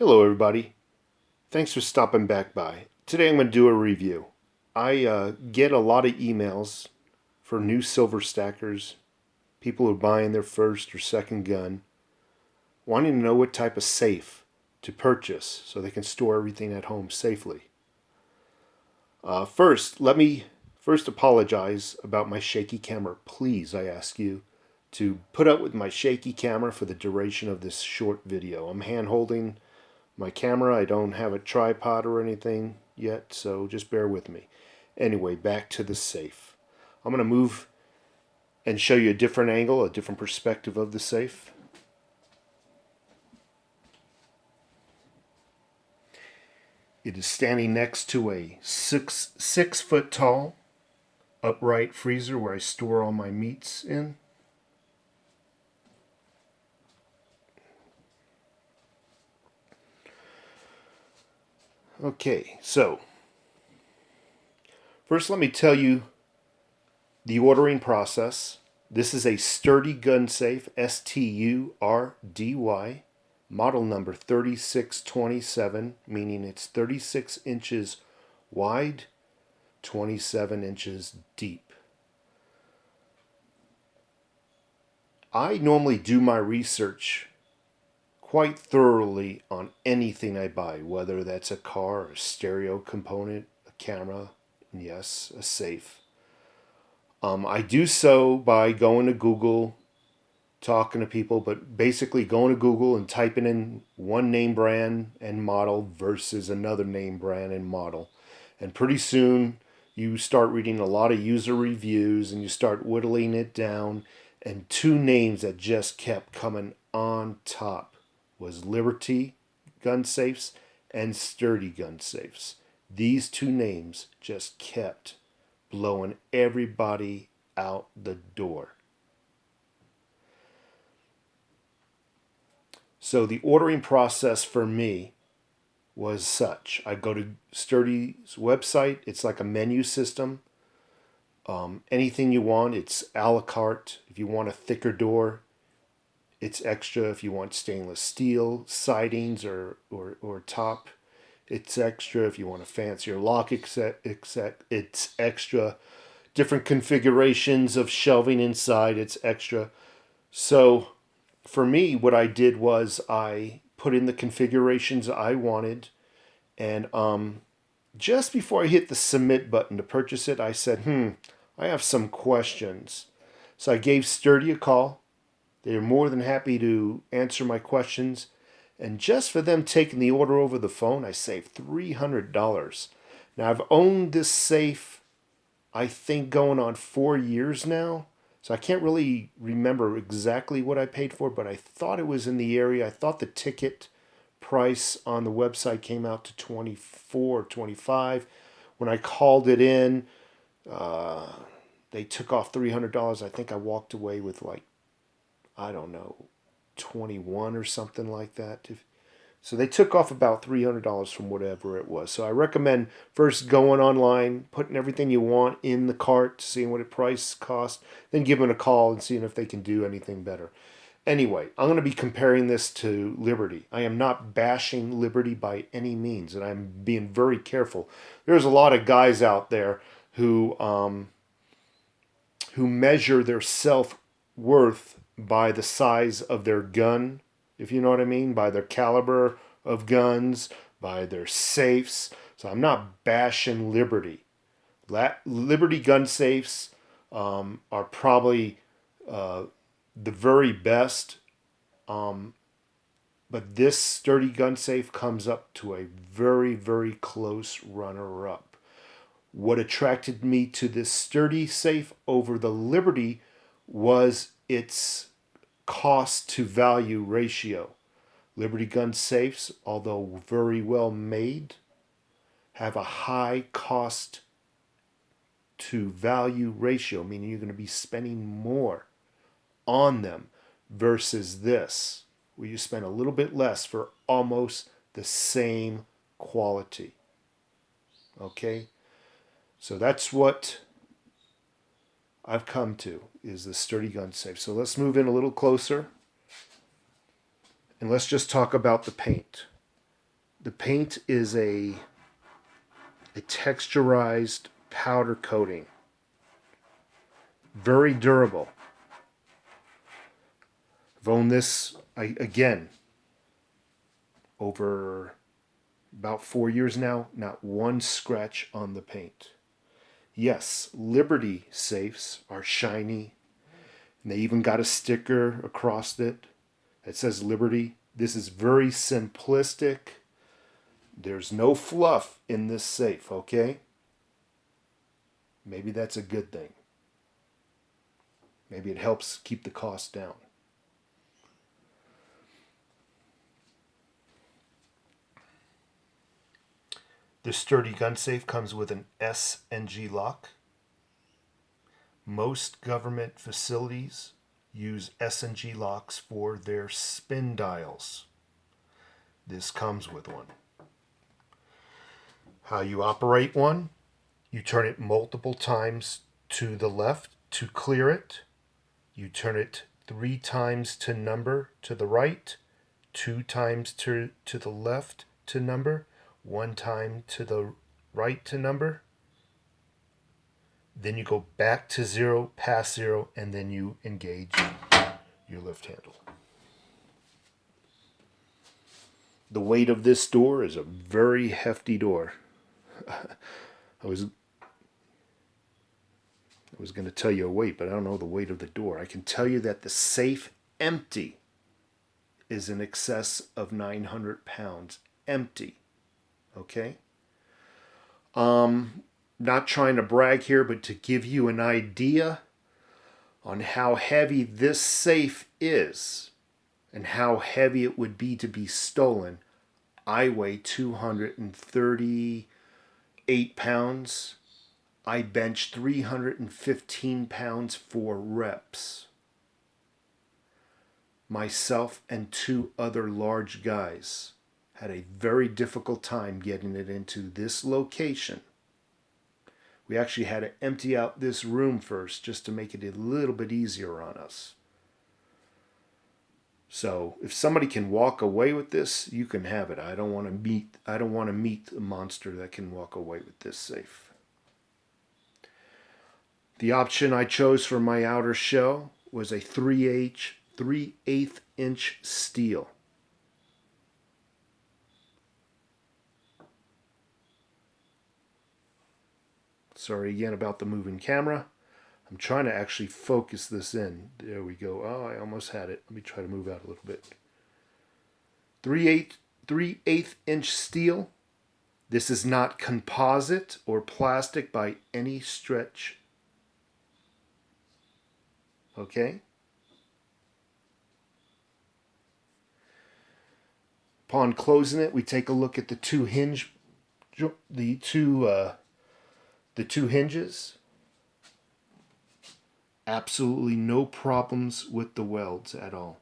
Hello everybody, thanks for stopping back by. Today I'm going to do a review. I get a lot of emails for new silver stackers, people who are buying their first or second gun, wanting to know what type of safe to purchase so they can store everything at home safely. Let me apologize about my shaky camera. Please, I ask you to put up with my shaky camera for the duration of this short video. I'm hand holding my camera. I don't have a tripod or anything yet, so just bear with me. Anyway, back to the safe. I'm going to move and show you a different angle, a different perspective of the safe. It is standing next to a six foot tall upright freezer where I store all my meats in. Okay, so first let me tell you the ordering process. This is a sturdy gun safe, STURDY, model number 3627, meaning it's 36 inches wide, 27 inches deep. I normally do my research quite thoroughly on anything I buy, whether that's a car, a stereo component, a camera, and yes, a safe. I do so by going to Google, talking to people, but basically going to Google and typing in one name brand and model versus another name brand and model. And pretty soon you start reading a lot of user reviews and you start whittling it down. And two names that just kept coming on top was Liberty gun safes and Sturdy gun safes. These two names just kept blowing everybody out the door. So the ordering process for me was such. I go to Sturdy's website. It's like a menu system. Anything you want, it's a la carte. If you want a thicker door, it's extra. If you want stainless steel sidings or top, it's extra. If you want a fancier lock, it's extra. Different configurations of shelving inside, it's extra. So for me, what I did was I put in the configurations I wanted, and just before I hit the submit button to purchase it, I said, I have some questions. So I gave Sturdy a call. They were more than happy to answer my questions. And just for them taking the order over the phone, I saved $300. Now, I've owned this safe, I think, going on 4 years now. So I can't really remember exactly what I paid for, but I thought it was in the area. I thought the ticket price on the website came out to $24 or $25. When I called it in, they took off $300. I think I walked away with like, I don't know, 21 or something like that. So they took off about $300 from whatever it was. So I recommend first going online, putting everything you want in the cart, seeing what it price cost, then giving a call and seeing if they can do anything better. Anyway, I'm going to be comparing this to Liberty. I am not bashing Liberty by any means, and I'm being very careful. There's a lot of guys out there who measure their self-worth by the size of their gun, if you know what I mean, by their caliber of guns, by their safes. So I'm not bashing Liberty. Liberty gun safes are probably the very best, but this Sturdy gun safe comes up to a very, very close runner-up. What attracted me to this Sturdy safe over the Liberty was its cost to value ratio. Liberty gun safes, although very well made, have a high cost to value ratio, meaning you're going to be spending more on them versus this, where you spend a little bit less for almost the same quality. Okay? So that's what I've come to, is the Sturdy gun safe. So let's move in a little closer and let's just talk about the paint. The paint is a texturized powder coating. Very durable. I've owned this, again, over about 4 years now. Not one scratch on the paint. Yes, Liberty safes are shiny. And they even got a sticker across it that says Liberty. This is very simplistic. There's no fluff in this safe, okay? Maybe that's a good thing. Maybe it helps keep the cost down. This sturdy gun safe comes with an S&G lock. Most government facilities use S&G locks for their spin dials. This comes with one. How you operate one? You turn it multiple times to the left to clear it. You turn it 3 times to number to the right, 2 times to the left to number, 1 time to the right to number. Then you go back to 0, past 0, and then you engage your lift handle. The weight of this door is a very hefty door. I was going to tell you a weight, but I don't know the weight of the door. I can tell you that the safe empty is in excess of 900 pounds. Empty. Okay? Not trying to brag here, but to give you an idea on how heavy this safe is and how heavy it would be to be stolen, I weigh 238 pounds. I bench 315 pounds for reps. Myself and 2 other large guys had a very difficult time getting it into this location. We actually had to empty out this room first just to make it a little bit easier on us. So if somebody can walk away with this, you can have it. I don't want to meet a monster that can walk away with this safe. The option I chose for my outer shell was a 3/8 inch steel. Sorry again about the moving camera. I'm trying to actually focus this in. There we go. Oh, I almost had it. Let me try to move out a little bit. 3/8 inch steel. This is not composite or plastic by any stretch. Okay? Upon closing it, we take a look at the two hinges. Absolutely no problems with the welds at all.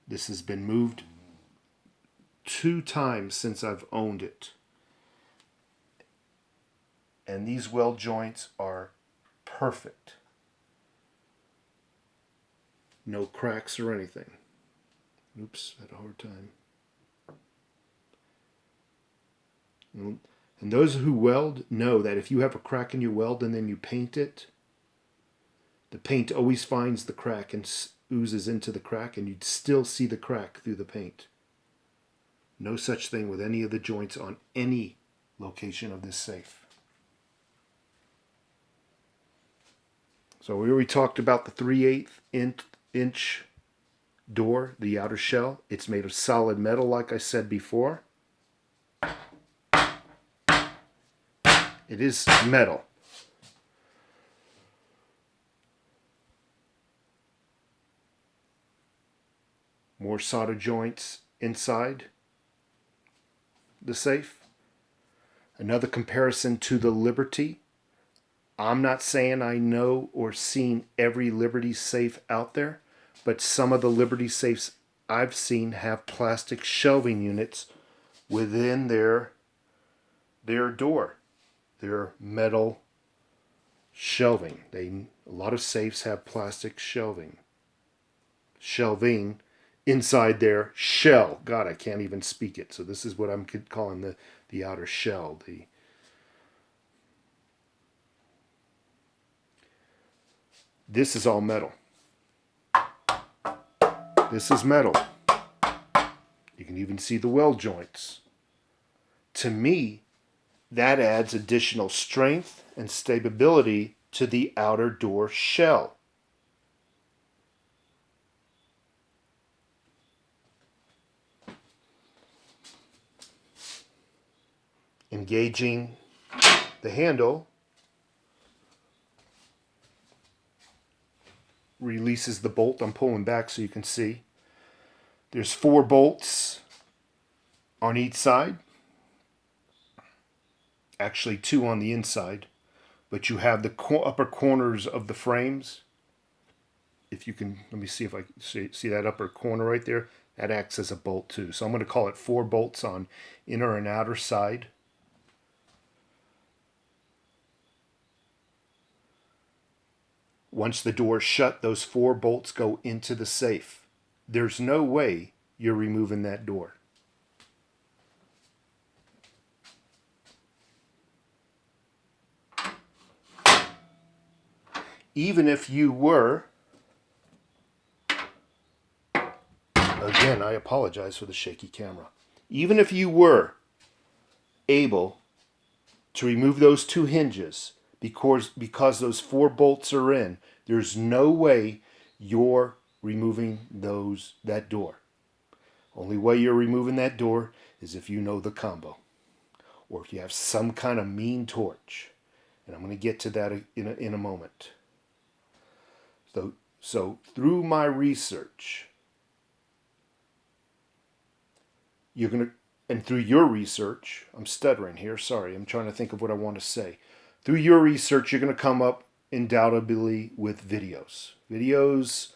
This has been moved 2 times since I've owned it. And these weld joints are perfect. No cracks or anything. Oops, had a hard time. And those who weld know that if you have a crack in your weld and then you paint it, the paint always finds the crack and oozes into the crack, and you'd still see the crack through the paint. No such thing with any of the joints on any location of this safe. So we already talked about the 3/8 inch door, the outer shell. It's made of solid metal, like I said before. It is metal. More solder joints inside the safe. Another comparison to the Liberty. I'm not saying I know or seen every Liberty safe out there, but some of the Liberty safes I've seen have plastic shelving units within their door. Their metal shelving. A lot of safes have plastic shelving inside their shell. God, I can't even speak it. So this is what I'm calling the outer shell. This is all metal. This is metal. You can even see the weld joints. To me, that adds additional strength and stability to the outer door shell. Engaging the handle releases the bolt. I'm pulling back so you can see. There's 4 bolts on each side. Actually 2 on the inside. But you have the upper corners of the frames. If you can, let me see if I see that upper corner right there. That acts as a bolt too. So I'm going to call it 4 bolts on inner and outer side. Once the door is shut, those 4 bolts go into the safe. There's no way you're removing that door. Even if you were, again, I apologize for the shaky camera. Even if you were able to remove those 2 hinges, because those 4 bolts are in, there's no way you're removing that door. Only way you're removing that door is if you know the combo, or if you have some kind of mean torch. And I'm going to get to that in a moment. So through my research, and through your research, I'm stuttering here, sorry, I'm trying to think of what I want to say. Through your research, you're going to come up undoubtedly with videos. Videos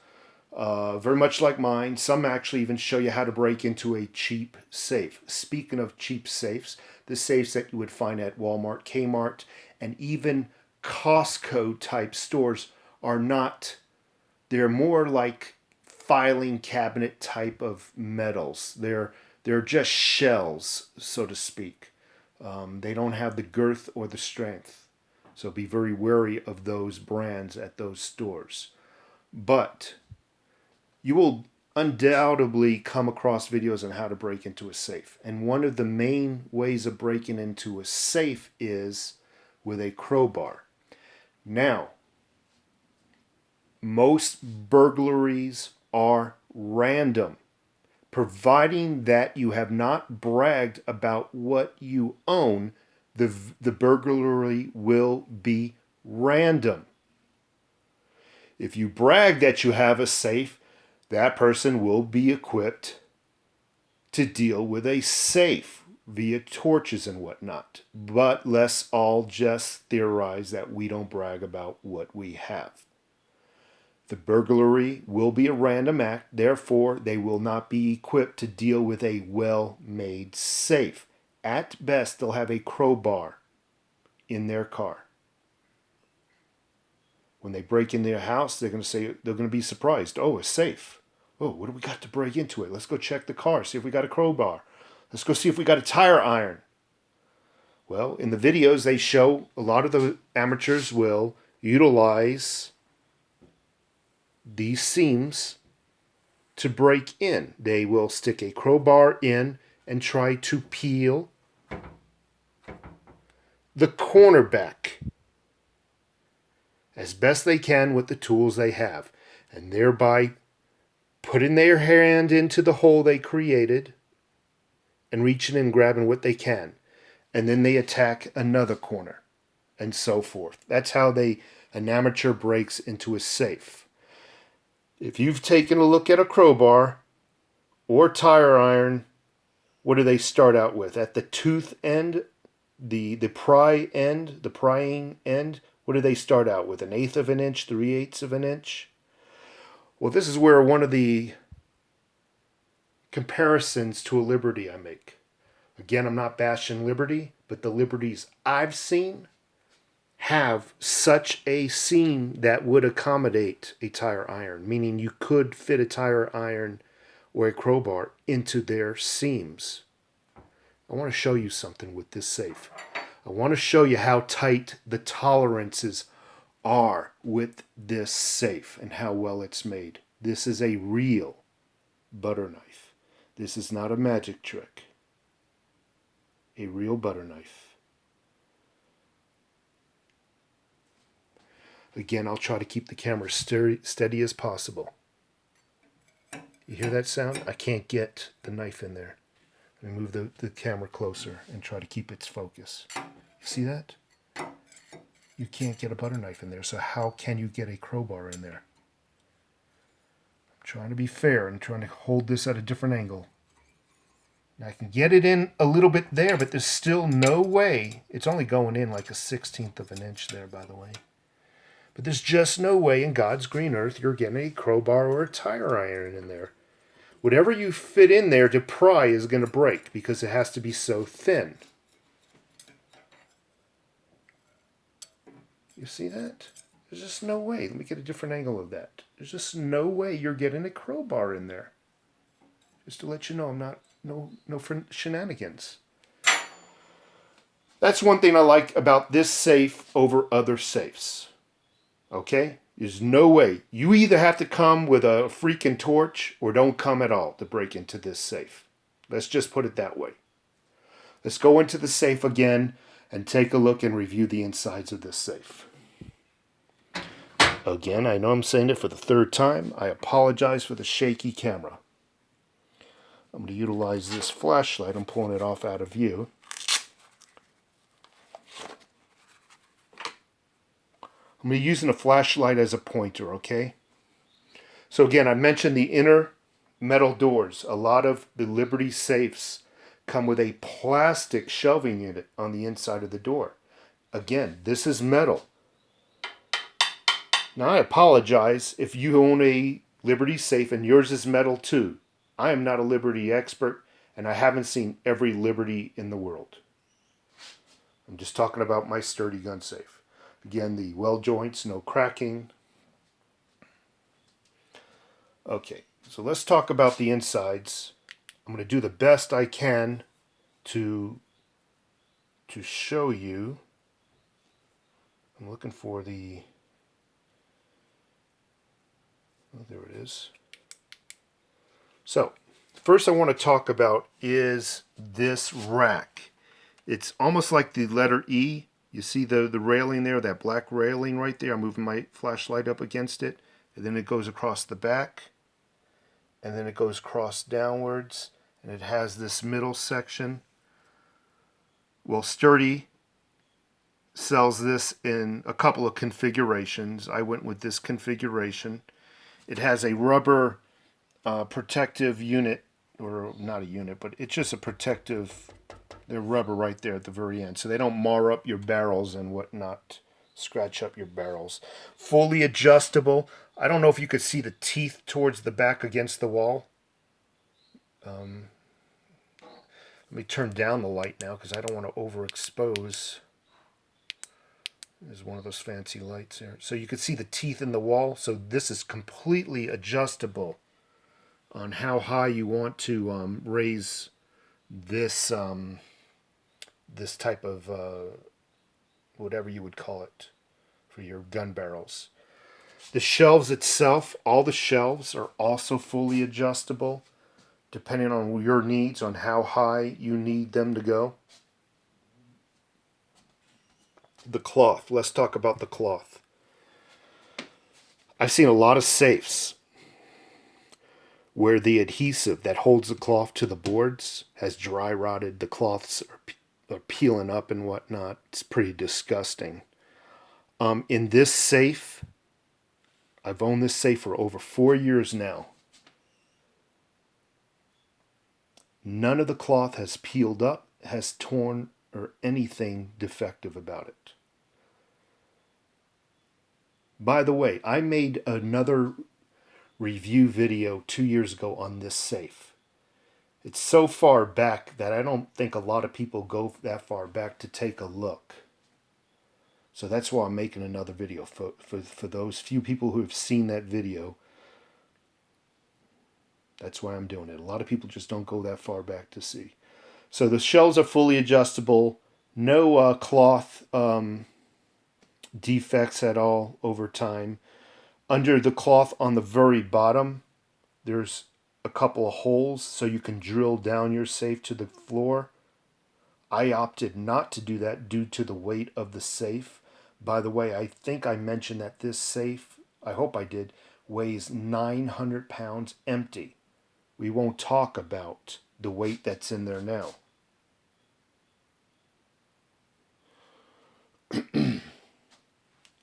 very much like mine. Some actually even show you how to break into a cheap safe. Speaking of cheap safes, the safes that you would find at Walmart, Kmart, and even Costco type stores are not, they're more like filing cabinet type of metals. They're just shells, so to speak. They don't have the girth or the strength. So be very wary of those brands at those stores. But you will undoubtedly come across videos on how to break into a safe. And one of the main ways of breaking into a safe is with a crowbar. Now, most burglaries are random, providing that you have not bragged about what you own. The burglary will be random. If you brag that you have a safe, that person will be equipped to deal with a safe via torches and whatnot. But let's all just theorize that we don't brag about what we have. The burglary will be a random act, therefore they will not be equipped to deal with a well-made safe. At best, they'll have a crowbar in their car. When they break in their house, they're going to be surprised. Oh, a safe. Oh, what do we got to break into it? Let's go check the car, see if we got a crowbar. Let's go see if we got a tire iron. Well, in the videos, they show a lot of the amateurs will utilize these seams to break in. They will stick a crowbar in and try to peel the corner back as best they can with the tools they have, and thereby putting their hand into the hole they created and reaching and grabbing what they can. And then they attack another corner and so forth. That's how an amateur breaks into a safe. If you've taken a look at a crowbar or tire iron, what do they start out with? At the tooth end, the prying end, what do they start out with? 1/8 of an inch, 3/8 of an inch? Well, this is where one of the comparisons to a Liberty I make. Again, I'm not bashing Liberty, but the Liberties I've seen have such a seam that would accommodate a tire iron, meaning you could fit a tire iron or a crowbar into their seams. I want to show you something with this safe. I want to show you how tight the tolerances are with this safe and how well it's made. This is a real butter knife. This is not a magic trick. A real butter knife. Again, I'll try to keep the camera steady as possible. You hear that sound? I can't get the knife in there. Let me move the camera closer and try to keep its focus. You see that? You can't get a butter knife in there, so how can you get a crowbar in there? I'm trying to be fair and trying to hold this at a different angle. Now I can get it in a little bit there, but there's still no way. It's only going in like a 1/16 of an inch there, by the way. But there's just no way in God's green earth you're getting a crowbar or a tire iron in there. Whatever you fit in there to pry is going to break because it has to be so thin. You see that? There's just no way. Let me get a different angle of that. There's just no way you're getting a crowbar in there. Just to let you know, I'm not, no shenanigans. That's one thing I like about this safe over other safes. Okay? There's no way. You either have to come with a freaking torch or don't come at all to break into this safe. Let's just put it that way. Let's go into the safe again and take a look and review the insides of this safe. Again, I know I'm saying it for the third time. I apologize for the shaky camera. I'm going to utilize this flashlight. I'm pulling it off out of view. I'm going to be using a flashlight as a pointer, okay? So again, I mentioned the inner metal doors. A lot of the Liberty safes come with a plastic shelving unit on the inside of the door. Again, this is metal. Now I apologize if you own a Liberty safe and yours is metal too. I am not a Liberty expert and I haven't seen every Liberty in the world. I'm just talking about my sturdy gun safe. Again, the weld joints, no cracking. Okay, so let's talk about the insides. I'm going to do the best I can to show you. I'm looking for the... Oh, there it is. So, first I want to talk about is this rack. It's almost like the letter E. You see the railing there, that black railing right there? I'm moving my flashlight up against it. And then it goes across the back. And then it goes across downwards. And it has this middle section. Well, Sturdy sells this in a couple of configurations. I went with this configuration. It has a rubber protective unit, or not a unit, but it's just a protective... They're rubber right there at the very end, so they don't mar up your barrels and whatnot, scratch up your barrels. Fully adjustable. I don't know if you could see the teeth towards the back against the wall. Let me turn down the light now because I don't want to overexpose. There's one of those fancy lights here. So you can see the teeth in the wall. So this is completely adjustable on how high you want to raise this this type of whatever you would call it for your gun barrels. The shelves itself, all the shelves are also fully adjustable depending on your needs, on how high you need them to go. The cloth. Let's talk about the cloth. I've seen a lot of safes where the adhesive that holds the cloth to the boards has dry rotted. The cloths are peeling up and whatnot. It's pretty disgusting. In this safe, I've owned this safe for over 4 years now. None of the cloth has peeled up, has torn, or anything defective about it. By the way, I made another review video 2 years ago on this safe. It's so far back that I don't think a lot of people go that far back to take a look. So that's why I'm making another video for those few people who have seen that video. That's why I'm doing it. A lot of people just don't go that far back to see. So the shells are fully adjustable. No cloth defects at all over time. Under the cloth on the very bottom, there's a couple of holes so you can drill down your safe to the floor. I opted not to do that due to the weight of the safe. By the way, I think I mentioned that this safe, I hope I did, weighs 900 pounds empty. We won't talk about the weight that's in there now.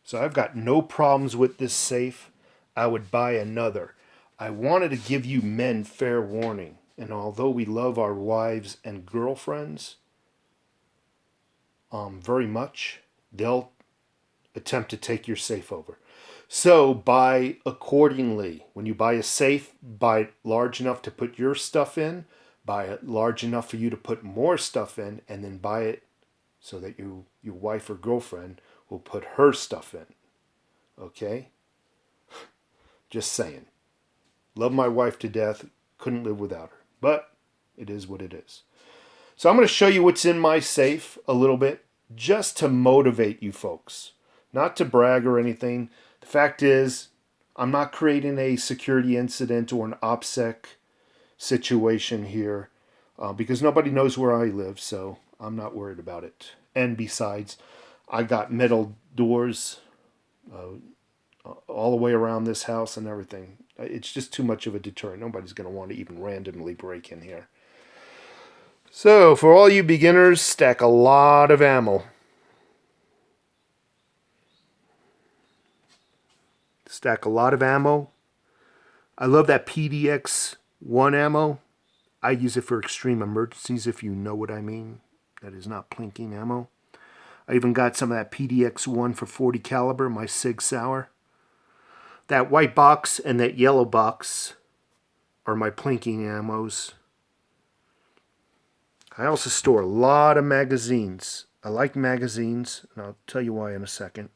So I've got no problems with this safe. I would buy another. I wanted to give you men fair warning. And although we love our wives and girlfriends very much, they'll attempt to take your safe over. So buy accordingly. When you buy a safe, buy it large enough to put your stuff in, buy it large enough for you to put more stuff in, and then buy it so that your wife or girlfriend will put her stuff in. Okay? Just saying. Love my wife to death. Couldn't live without her. But it is what it is. So I'm going to show you what's in my safe a little bit, just to motivate you folks. Not to brag or anything. The fact is, I'm not creating a security incident or an OPSEC situation here because nobody knows where I live, so I'm not worried about it. And besides, I got metal doors all the way around this house and everything. It's just too much of a deterrent. Nobody's going to want to even randomly break in here. So, for all you beginners, stack a lot of ammo. Stack a lot of ammo. I love that PDX-1 ammo. I use it for extreme emergencies, if you know what I mean. That is not plinking ammo. I even got some of that PDX-1 for 40 caliber, my Sig Sauer. That white box and that yellow box are my plinking ammos. I also store a lot of magazines. I like magazines, and I'll tell you why in a second.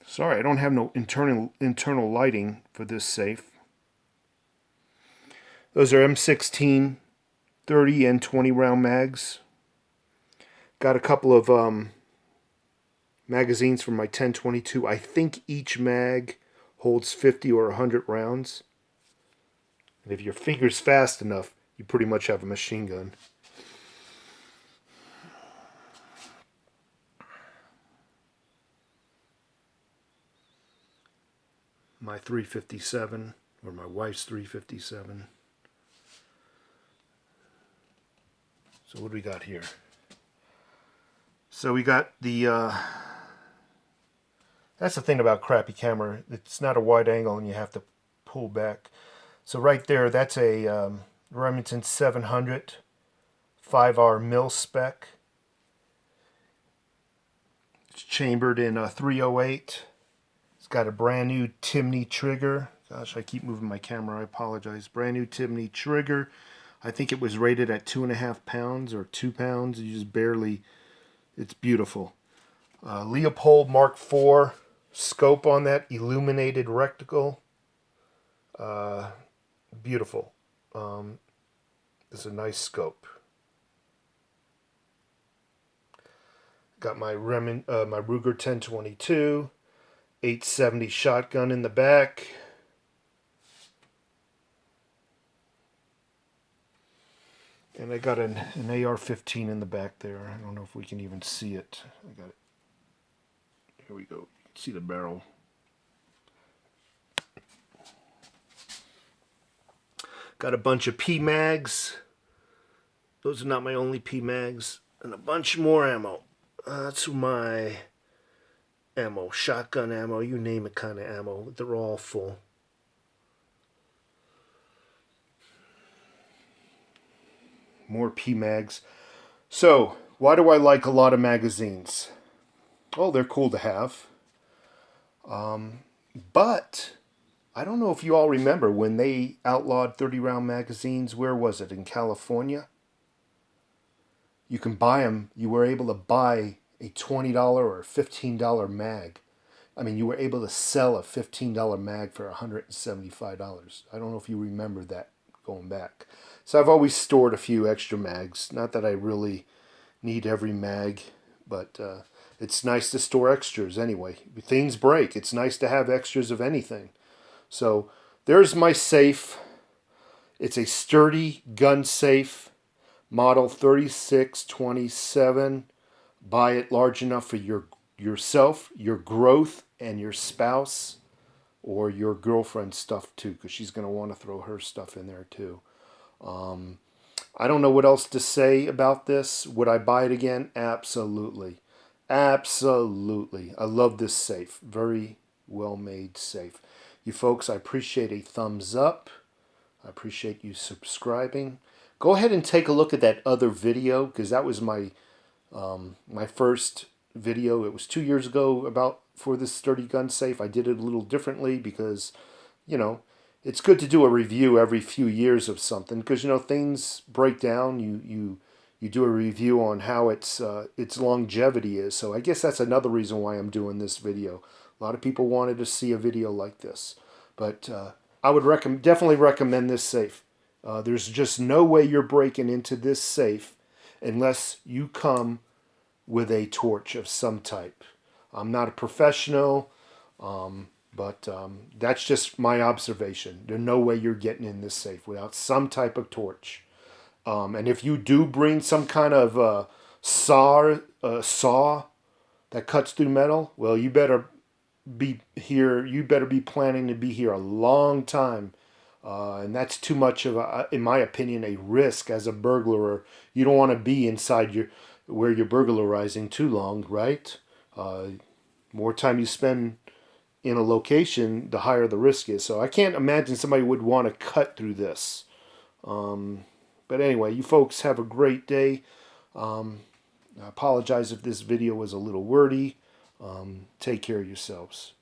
Sorry, I don't have no internal lighting for this safe. Those are M16, 30 and 20 round mags. Got a couple of magazines from my 1022. I think each mag holds 50 or 100 rounds. And if your finger's fast enough, you pretty much have a machine gun. My 357, or my wife's 357. So what do we got here? So we got the, that's the thing about crappy camera. It's not a wide angle and you have to pull back. So right there, that's a Remington 700 5R mil spec. It's chambered in a 308. It's got a brand new Timney trigger. Gosh, I keep moving my camera. I apologize. Brand new Timney trigger. I think it was rated at 2.5 pounds or 2 pounds. You just barely. It's beautiful. Leopold Mark IV scope on that, illuminated reticle. Beautiful. It's a nice scope. Got my my Ruger 1022, 870 shotgun in the back. And I got an AR-15 in the back there. I don't know if we can even see it. I got it. Here we go. See the barrel. Got a bunch of P-mags. Those are not my only P-mags. And a bunch more ammo. That's my ammo. Shotgun ammo. You name it kind of ammo. They're all full. More P-mags. So, why do I like a lot of magazines? Oh, they're cool to have. But I don't know if you all remember when they outlawed 30-round magazines. Where was it? In California? You can buy them. You were able to buy a $20 or $15 mag. I mean, you were able to sell a $15 mag for $175. I don't know if you remember that going back. So I've always stored a few extra mags. Not that I really need every mag, but it's nice to store extras anyway. Things break. It's nice to have extras of anything. So there's my safe. It's a sturdy gun safe, model 3627. Buy it large enough for yourself, your growth, and your spouse, or your girlfriend's stuff too, because she's going to want to throw her stuff in there too. I don't know what else to say about this. Would I buy it again? Absolutely. Absolutely. I love this safe. Very well made safe. You folks, I appreciate a thumbs up. I appreciate you subscribing. Go ahead and take a look at that other video, because that was my first video. It was 2 years ago for this sturdy gun safe. I did it a little differently because, you know, it's good to do a review every few years of something, because, you know, things break down. You do a review on how its longevity is. So I guess that's another reason why I'm doing this video. A lot of people wanted to see a video like this, but I would definitely recommend this safe. There's just no way you're breaking into this safe unless you come with a torch of some type. I'm not a professional, but that's just my observation. There's no way you're getting in this safe without some type of torch. And if you do bring some kind of saw that cuts through metal, well, you better be here. You better be planning to be here a long time. And that's too much of in my opinion, a risk as a burglar. You don't want to be inside where you're burglarizing too long, right? More time you spend in a location, the higher the risk is. So I can't imagine somebody would want to cut through this. But anyway, you folks have a great day. I apologize if this video was a little wordy. Take care of yourselves.